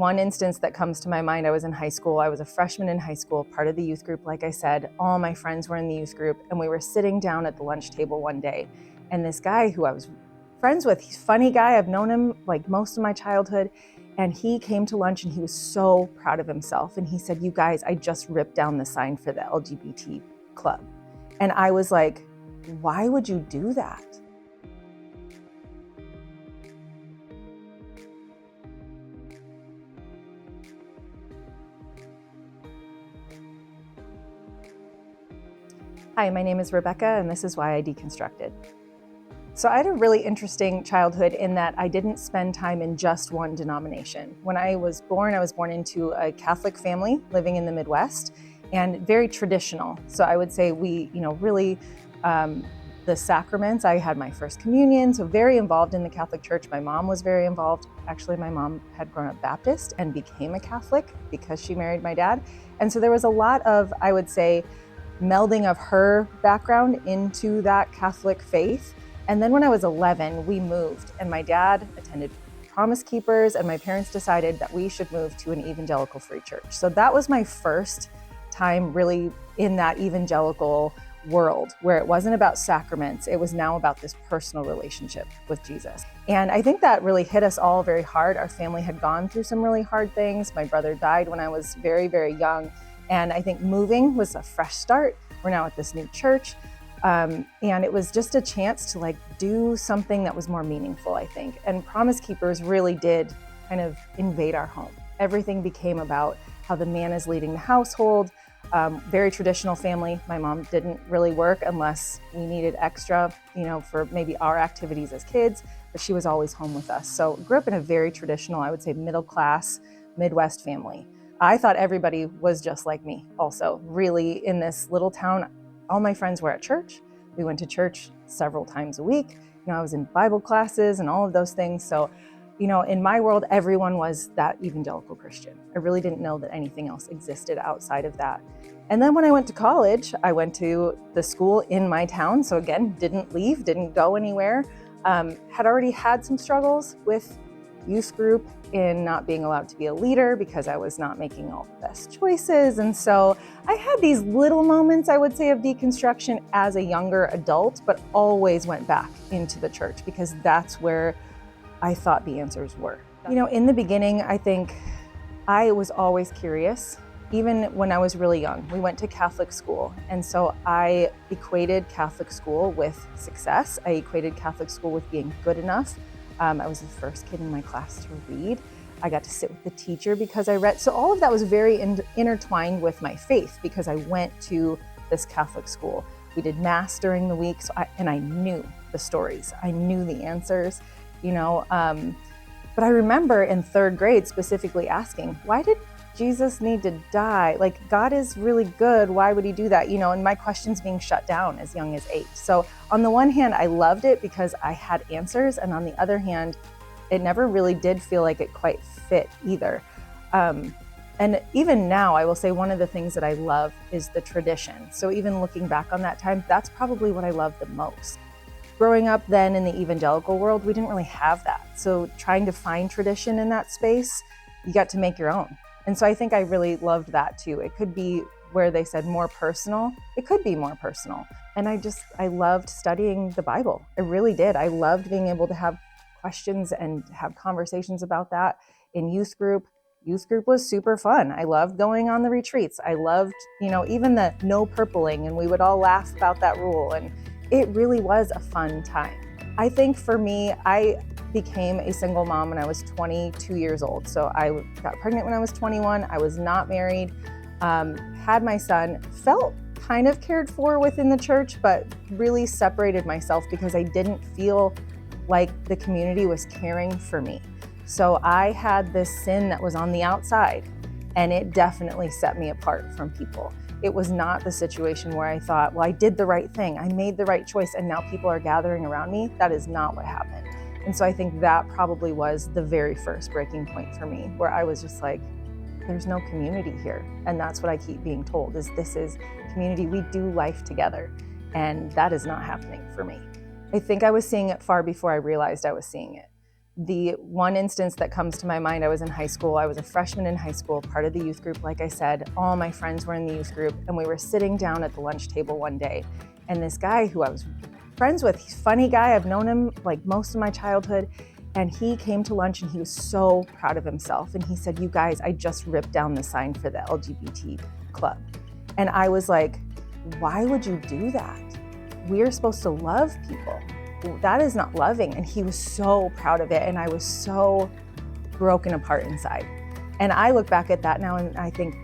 one instance that comes to my mind, I was in high school. I was a freshman in high school, part of the youth group. Like I said, all my friends were in the youth group, and we were sitting down at the lunch table one day. And this guy who I was friends with, he's a funny guy. I've known him like most of my childhood. And he came to lunch and he was so proud of himself. And he said, "You guys, I just ripped down the sign for the LGBT club." And I was like, why would you do that? Hi, my name is Rebecca, and this is why I deconstructed. So I had a really interesting childhood in that I didn't spend time in just one denomination. When I was born into a Catholic family living in the Midwest, and very traditional. So I would say we, really, the sacraments, I had my first communion, so very involved in the Catholic Church. My mom was very involved. Actually, my mom had grown up Baptist and became a Catholic because she married my dad. And so there was a lot of, I would say, melding of her background into that Catholic faith. And then when I was 11, we moved, and my dad attended Promise Keepers, and my parents decided that we should move to an evangelical free church. So that was my first time really in that evangelical world where it wasn't about sacraments. It was now about this personal relationship with Jesus. And I think that really hit us all very hard. Our family had gone through some really hard things. My brother died when I was very, very young. And I think moving was a fresh start. We're now at this new church. And it was just a chance to do something that was more meaningful, I think. And Promise Keepers really did kind of invade our home. Everything became about how the man is leading the household. Very traditional family. My mom didn't really work unless we needed extra, for maybe our activities as kids, but she was always home with us. So grew up in a very traditional, I would say middle class, Midwest family. I thought everybody was just like me also. Really, in this little town, all my friends were at church. We went to church several times a week. I was in Bible classes and all of those things. So, in my world, everyone was that evangelical Christian. I really didn't know that anything else existed outside of that. And then when I went to college, I went to the school in my town. So again, didn't leave, didn't go anywhere. Had already had some struggles with youth group in not being allowed to be a leader because I was not making all the best choices. And so I had these little moments, I would say, of deconstruction as a younger adult, but always went back into the church because that's where I thought the answers were. In the beginning, I think I was always curious, even when I was really young. We went to Catholic school, and so I equated Catholic school with success. I equated Catholic school with being good enough. I was the first kid in my class to read. I got to sit with the teacher because I read. So all of that was very intertwined with my faith because I went to this Catholic school. We did mass during the week, and I knew the stories. I knew the answers, but I remember in third grade specifically asking, why did Jesus need to die? God is really good. Why would he do that? And my questions being shut down as young as 8. So on the one hand, I loved it because I had answers. And on the other hand, it never really did feel like it quite fit either. And even now, I will say one of the things that I love is the tradition. So even looking back on that time, that's probably what I love the most. Growing up then in the evangelical world, we didn't really have that. So trying to find tradition in that space, you got to make your own. And so I think I really loved that too. It could be where they said more personal. It could be more personal. And I loved studying the Bible. I really did. I loved being able to have questions and have conversations about that in youth group. Youth group was super fun. I loved going on the retreats. I loved, even the no purpling, and we would all laugh about that rule. And it really was a fun time. I think for me, I became a single mom when I was 22 years old. So I got pregnant when I was 21. I was not married, had my son, felt kind of cared for within the church, but really separated myself because I didn't feel like the community was caring for me. So I had this sin that was on the outside, and it definitely set me apart from people. It was not the situation where I thought, well, I did the right thing. I made the right choice, and now people are gathering around me. That is not what happened. And so I think that probably was the very first breaking point for me, where I was just like, there's no community here. And that's what I keep being told, is this is community. We do life together. And that is not happening for me. I think I was seeing it far before I realized I was seeing it. The one instance that comes to my mind, I was in high school. I was a freshman in high school, part of the youth group. Like I said, all my friends were in the youth group, and we were sitting down at the lunch table one day. And this guy who I was friends with, he's a funny guy. I've known him like most of my childhood. And he came to lunch and he was so proud of himself. And he said, "You guys, I just ripped down the sign for the LGBT club." And I was like, why would you do that? We are supposed to love people. That is not loving. And he was so proud of it. And I was so broken apart inside. And I look back at that now and I think,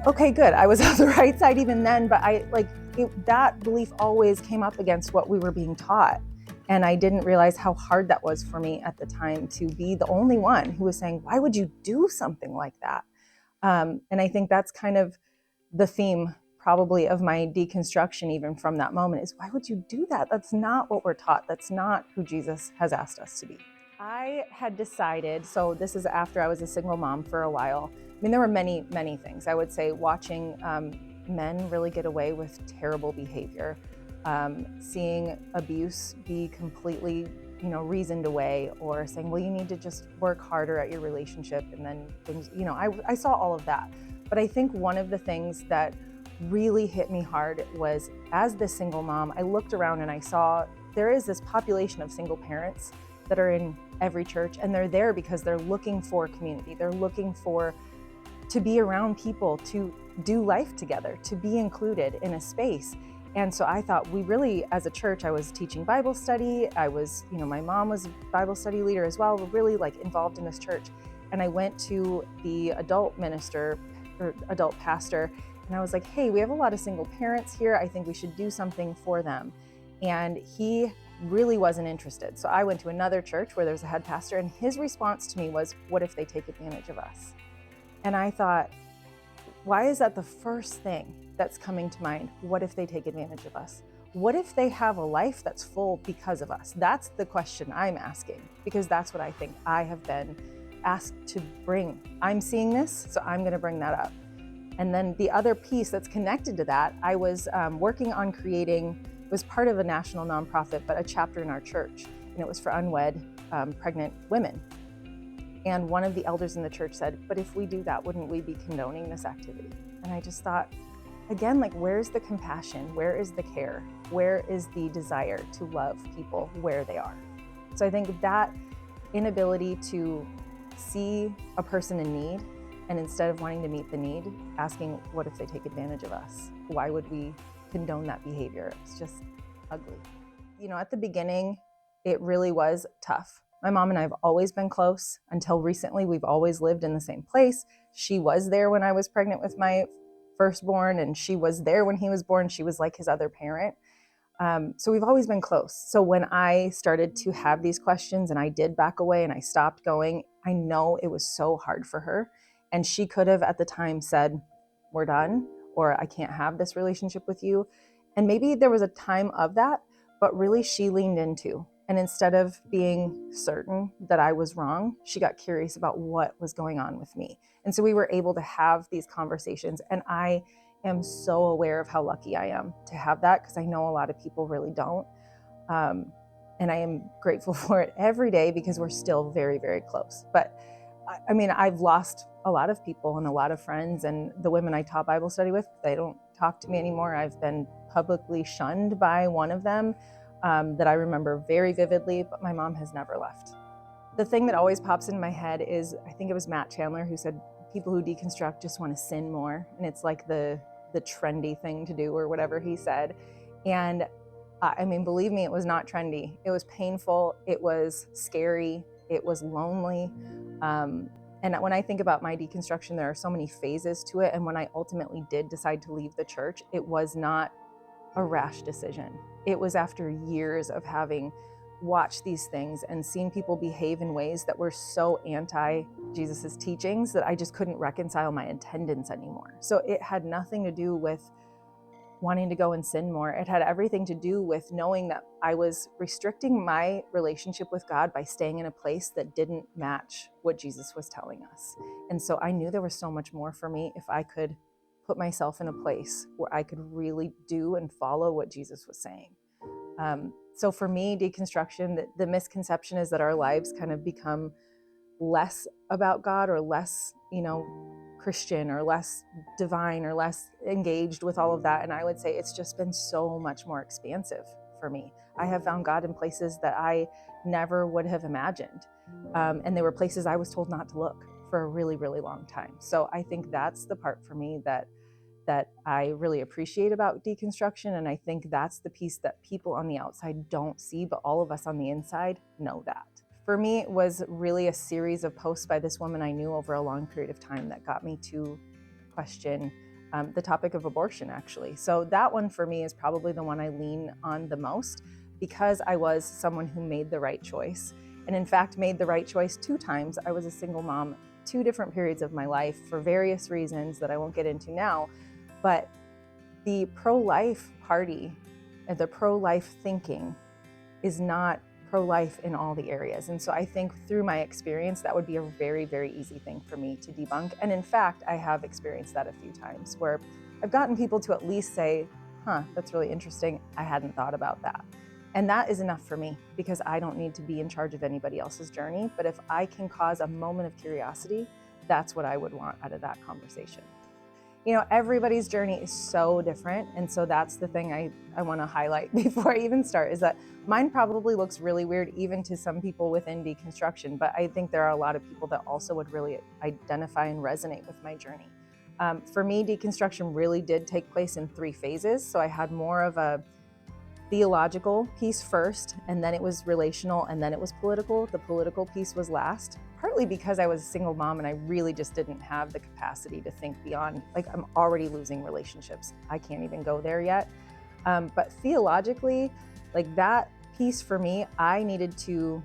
okay, good. I was on the right side even then, but that belief always came up against what we were being taught. And I didn't realize how hard that was for me at the time to be the only one who was saying, why would you do something like that? And I think that's kind of the theme probably of my deconstruction, even from that moment, is why would you do that? That's not what we're taught. That's not who Jesus has asked us to be. I had decided, so this is after I was a single mom for a while. I mean, there were many, many things. I would say watching men really get away with terrible behavior, seeing abuse be completely, reasoned away, or saying, well, you need to just work harder at your relationship, and then things, I saw all of that. But I think one of the things that really hit me hard was, as this single mom, I looked around and I saw there is this population of single parents that are in every church, and they're there because they're looking for community. They're looking to be around people, to do life together, to be included in a space. And so I thought, we really, as a church, I was teaching Bible study. I was, my mom was a Bible study leader as well. We're really involved in this church. And I went to the adult minister or adult pastor, and I was like, hey, we have a lot of single parents here. I think we should do something for them. And he really wasn't interested. So I went to another church where there's a head pastor, and his response to me was, what if they take advantage of us? And I thought, why is that the first thing that's coming to mind? What if they take advantage of us? What if they have a life that's full because of us? That's the question I'm asking, because that's what I think I have been asked to bring. I'm seeing this, so I'm going to bring that up. And then the other piece that's connected to that, I was working on creating, it was part of a national nonprofit, but a chapter in our church, and it was for unwed pregnant women. And one of the elders in the church said, but if we do that, wouldn't we be condoning this activity? And I just thought, again, where's the compassion? Where is the care? Where is the desire to love people where they are? So I think that inability to see a person in need, and instead of wanting to meet the need, asking, what if they take advantage of us? Why would we condone that behavior? It's just ugly. At the beginning, it really was tough. My mom and I have always been close. Until recently, we've always lived in the same place. She was there when I was pregnant with my firstborn, and she was there when he was born. She was like his other parent. So we've always been close. So when I started to have these questions and I did back away and I stopped going, I know it was so hard for her. And she could have at the time said, we're done, or I can't have this relationship with you. And maybe there was a time of that, but really she leaned into. And instead of being certain that I was wrong, she got curious about what was going on with me. And so we were able to have these conversations. And I am so aware of how lucky I am to have that, because I know a lot of people really don't. And I am grateful for it every day, because we're still very, very close. But I mean, I've lost a lot of people and a lot of friends, and the women I taught Bible study with, they don't talk to me anymore. I've been publicly shunned by one of them that I remember very vividly, but my mom has never left. The thing that always pops in my head is, I think it was Matt Chandler who said, people who deconstruct just want to sin more. And it's like the trendy thing to do, or whatever he said. And I mean, believe me, it was not trendy. It was painful. It was scary. It was lonely. And when I think about my deconstruction, there are so many phases to it. And when I ultimately did decide to leave the church, it was not a rash decision. It was after years of having watched these things and seen people behave in ways that were so anti-Jesus's teachings that I just couldn't reconcile my attendance anymore. So it had nothing to do with wanting to go and sin more. It had everything to do with knowing that I was restricting my relationship with God by staying in a place that didn't match what Jesus was telling us. And so I knew there was so much more for me if I could put myself in a place where I could really do and follow what Jesus was saying. So for me, deconstruction, the misconception is that our lives kind of become less about God or less, Christian or less divine or less engaged with all of that. And I would say it's just been so much more expansive for me. I have found God in places that I never would have imagined. And they were places I was told not to look for a really, really long time. So I think that's the part for me that I really appreciate about deconstruction. And I think that's the piece that people on the outside don't see, but all of us on the inside know that. For me, it was really a series of posts by this woman I knew over a long period of time that got me to question the topic of abortion, actually. So that one for me is probably the one I lean on the most, because I was someone who made the right choice. And in fact, made the right choice 2 times. I was a single mom 2 different periods of my life for various reasons that I won't get into now. But the pro-life party, the pro-life thinking is not pro-life in all the areas. And so I think through my experience, that would be a very, very easy thing for me to debunk. And in fact, I have experienced that a few times where I've gotten people to at least say, that's really interesting. I hadn't thought about that. And that is enough for me, because I don't need to be in charge of anybody else's journey. But if I can cause a moment of curiosity, that's what I would want out of that conversation. Everybody's journey is so different. And so that's the thing I want to highlight before I even start, is that mine probably looks really weird even to some people within deconstruction, but I think there are a lot of people that also would really identify and resonate with my journey. For me, deconstruction really did take place in 3 phases. So I had more of a theological piece first, and then it was relational, and then it was political. The political piece was last, partly because I was a single mom and I really just didn't have the capacity to think beyond, I'm already losing relationships. I can't even go there yet. But theologically, that piece for me, I needed to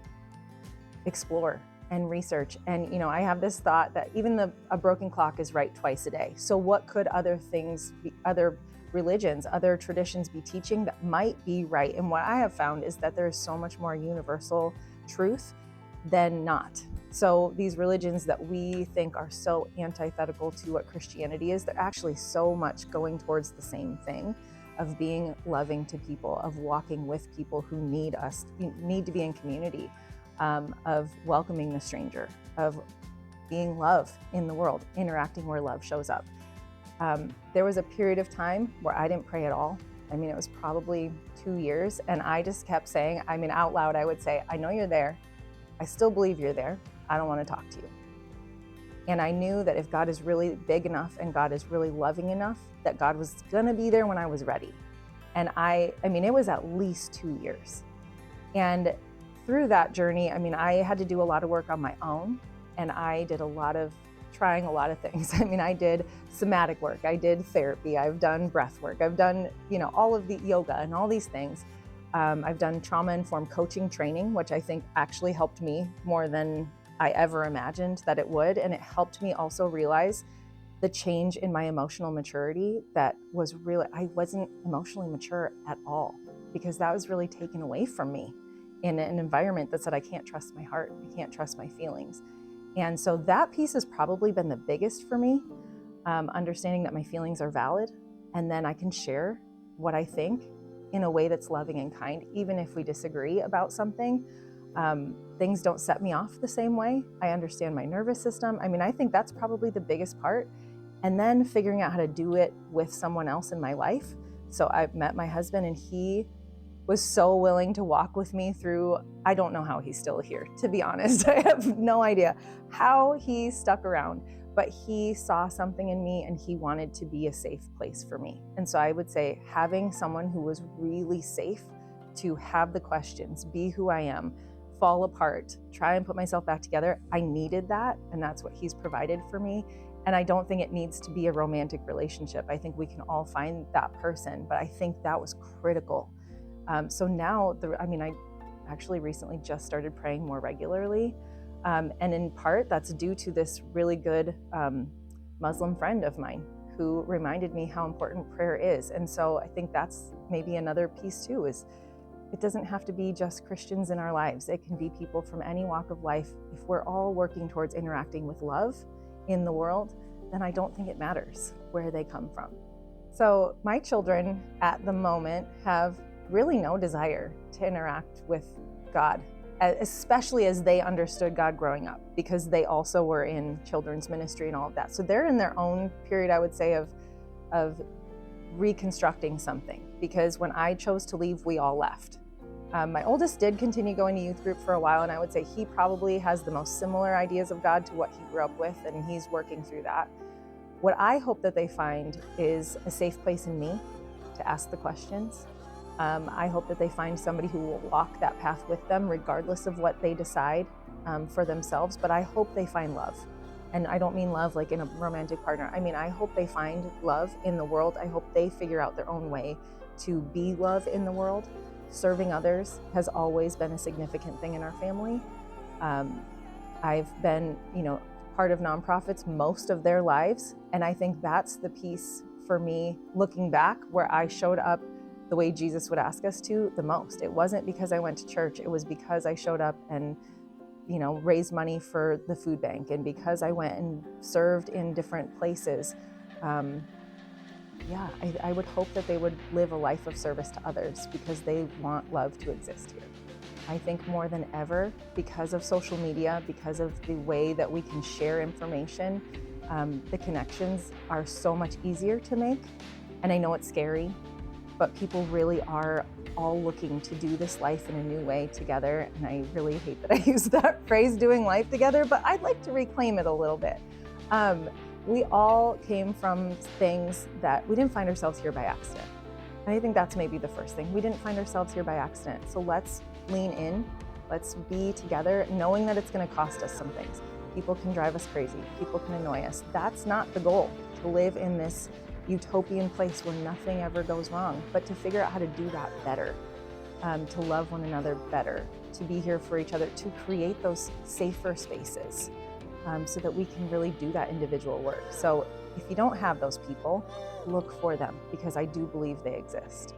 explore and research. And, I have this thought that even a broken clock is right twice a day. So what could other things be, other religions, other traditions be teaching that might be right? And what I have found is that there is so much more universal truth than not. So these religions that we think are so antithetical to what Christianity is, they're actually so much going towards the same thing of being loving to people, of walking with people who need us, need to be in community, of welcoming the stranger, of being love in the world, interacting where love shows up. There was a period of time where I didn't pray at all. It was probably 2 years, and I just kept saying, out loud, I would say, I know you're there. I still believe you're there. I don't want to talk to you. And I knew that if God is really big enough and God is really loving enough, that God was going to be there when I was ready. And it was at least 2 years. And through that journey, I had to do a lot of work on my own, and I did trying a lot of things. I did somatic work, I did therapy, I've done breath work, I've done, all of the yoga and all these things. I've done trauma-informed coaching training, which I think actually helped me more than I ever imagined that it would. And it helped me also realize the change in my emotional maturity that was really, I wasn't emotionally mature at all, because that was really taken away from me in an environment that said, I can't trust my heart, I can't trust my feelings. And so that piece has probably been the biggest for me, understanding that my feelings are valid, and then I can share what I think in a way that's loving and kind, even if we disagree about something. Things don't set me off the same way. I understand my nervous system. I think that's probably the biggest part. And then figuring out how to do it with someone else in my life. So I met my husband, and he was so willing to walk with me through, I don't know how he's still here, to be honest. I have no idea how he stuck around, but he saw something in me and he wanted to be a safe place for me. And so I would say having someone who was really safe to have the questions, be who I am, fall apart, try and put myself back together, I needed that, and that's what he's provided for me. And I don't think it needs to be a romantic relationship. I think we can all find that person, but I think that was critical. So now, I actually recently just started praying more regularly. And in part, that's due to this really good Muslim friend of mine who reminded me how important prayer is. And so I think that's maybe another piece too, is it doesn't have to be just Christians in our lives. It can be people from any walk of life. If we're all working towards interacting with love in the world, then I don't think it matters where they come from. So my children at the moment have really no desire to interact with God, especially as they understood God growing up, because they also were in children's ministry and all of that. So they're in their own period, I would say, of reconstructing something, because when I chose to leave, we all left. My oldest did continue going to youth group for a while, and I would say he probably has the most similar ideas of God to what he grew up with, and he's working through that. What I hope that they find is a safe place in me to ask the questions. I hope that they find somebody who will walk that path with them, regardless of what they decide for themselves. But I hope they find love. And I don't mean love like in a romantic partner. I mean, I hope they find love in the world. I hope they figure out their own way to be love in the world. Serving others has always been a significant thing in our family. I've been, part of nonprofits most of their lives. And I think that's the piece for me, looking back, where I showed up the way Jesus would ask us to the most. It wasn't because I went to church. It was because I showed up and, raised money for the food bank, and because I went and served in different places. I would hope that they would live a life of service to others, because they want love to exist here. I think more than ever, because of social media, because of the way that we can share information, the connections are so much easier to make. And I know it's scary, but people really are all looking to do this life in a new way together. And I really hate that I use that phrase, doing life together, but I'd like to reclaim it a little bit. We all came from things that we didn't find ourselves here by accident. And I think that's maybe the first thing. We didn't find ourselves here by accident. So let's lean in, let's be together, knowing that it's going to cost us some things. People can drive us crazy, people can annoy us. That's not the goal, to live in this utopian place where nothing ever goes wrong, but to figure out how to do that better, to love one another better, to be here for each other, to create those safer spaces, so that we can really do that individual work. So if you don't have those people, look for them, because I do believe they exist.